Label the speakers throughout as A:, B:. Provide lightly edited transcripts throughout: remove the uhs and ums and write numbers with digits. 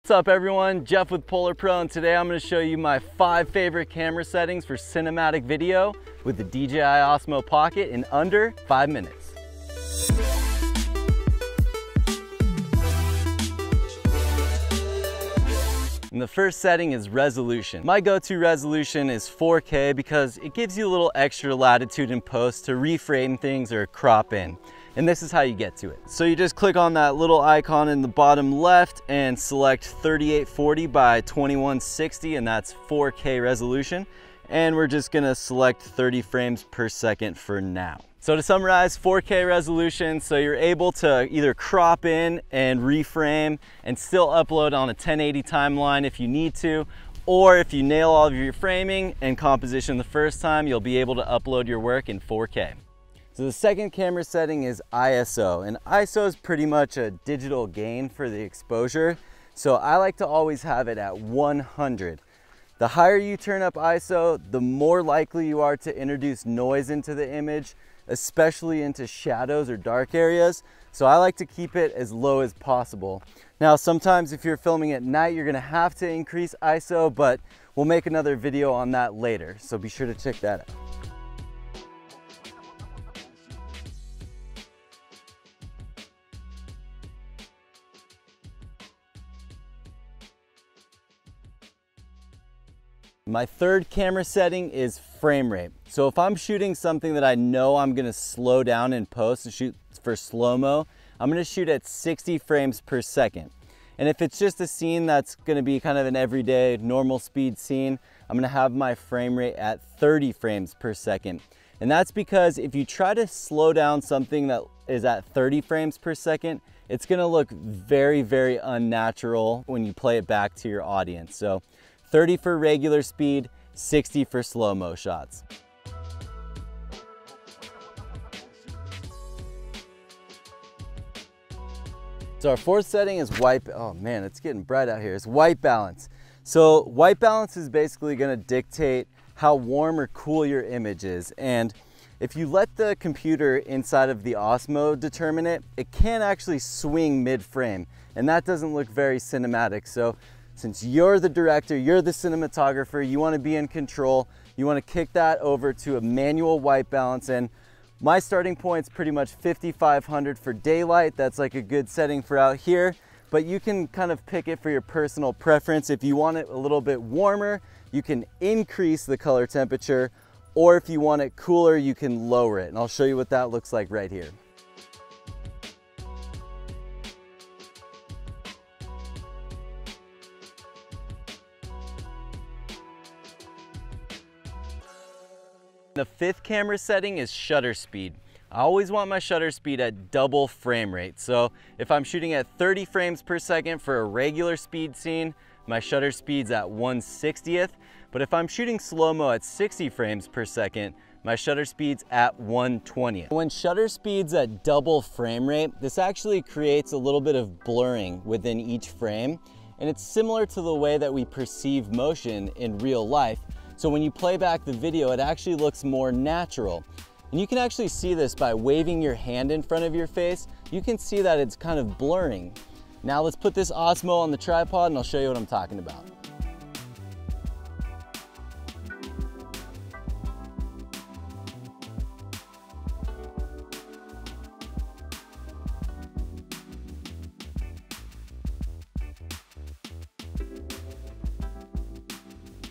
A: What's up everyone, Jeff with PolarPro, and today I'm going to show you my 5 favorite camera settings for cinematic video with the DJI Osmo Pocket in under 5 minutes. And the first setting is resolution. My go-to resolution is 4K because it gives you a little extra latitude in post to reframe things or crop in. And this is how you get to it. So you just click on that little icon in the bottom left and select 3840 by 2160, and that's 4K resolution. And we're just gonna select 30 frames per second for now. So to summarize, 4K resolution, so you're able to either crop in and reframe and still upload on a 1080 timeline if you need to, or if you nail all of your framing and composition the first time, you'll be able to upload your work in 4K. So the second camera setting is ISO, and ISO is pretty much a digital gain for the exposure. So I like to always have it at 100. The higher you turn up ISO, the more likely you are to introduce noise into the image, especially into shadows or dark areas. So I like to keep it as low as possible. Now, sometimes if you're filming at night, you're gonna have to increase ISO, but we'll make another video on that later. So be sure to check that out. My third camera setting is frame rate. So if I'm shooting something that I know I'm gonna slow down in post and shoot for slow-mo, I'm gonna shoot at 60 frames per second. And if it's just a scene that's gonna be kind of an everyday normal speed scene, I'm gonna have my frame rate at 30 frames per second. And that's because if you try to slow down something that is at 30 frames per second, it's gonna look very, very unnatural when you play it back to your audience. So 30 for regular speed, 60 for slow-mo shots. So our fourth setting is white, oh man, it's getting bright out here. It's white balance. So white balance is basically gonna dictate how warm or cool your image is. And if you let the computer inside of the Osmo determine it, it can actually swing mid-frame, and that doesn't look very cinematic. So since you're the director, you're the cinematographer, you want to be in control, you want to kick that over to a manual white balance. And my starting point is pretty much 5500 for daylight. That's like a good setting for out here, but you can kind of pick it for your personal preference. If you want it a little bit warmer, you can increase the color temperature, or if you want it cooler, you can lower it. And I'll show you what that looks like right here. The fifth camera setting is shutter speed. I always want my shutter speed at double frame rate. So if I'm shooting at 30 frames per second for a regular speed scene, my shutter speed's at 1/60th. But if I'm shooting slow-mo at 60 frames per second, my shutter speed's at 1/20th. When shutter speed's at double frame rate, this actually creates a little bit of blurring within each frame. And it's similar to the way that we perceive motion in real life. So when you play back the video, it actually looks more natural. And you can actually see this by waving your hand in front of your face. You can see that it's kind of blurring. Now let's put this Osmo on the tripod and I'll show you what I'm talking about.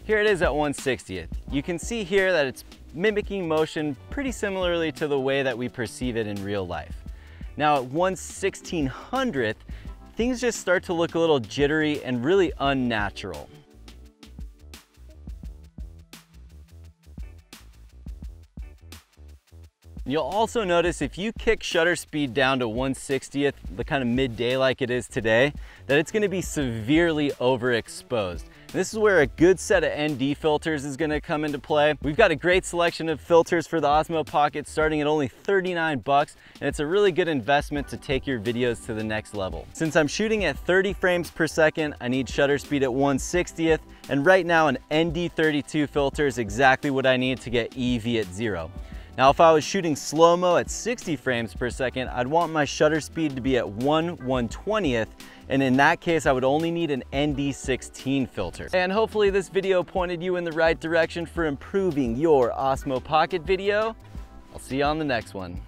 A: Here it is at 1/60th. You can see here that it's mimicking motion pretty similarly to the way that we perceive it in real life. Now at 1/1600th, things just start to look a little jittery and really unnatural. You'll also notice if you kick shutter speed down to 1/60th, the kind of midday like it is today, that it's gonna be severely overexposed. This is where a good set of ND filters is gonna come into play. We've got a great selection of filters for the Osmo Pocket starting at only 39 bucks, and it's a really good investment to take your videos to the next level. Since I'm shooting at 30 frames per second, I need shutter speed at 1/60th, and right now an ND32 filter is exactly what I need to get EV at 0. Now, if I was shooting slow-mo at 60 frames per second, I'd want my shutter speed to be at 1/120th, and in that case, I would only need an ND16 filter. And hopefully this video pointed you in the right direction for improving your Osmo Pocket video. I'll see you on the next one.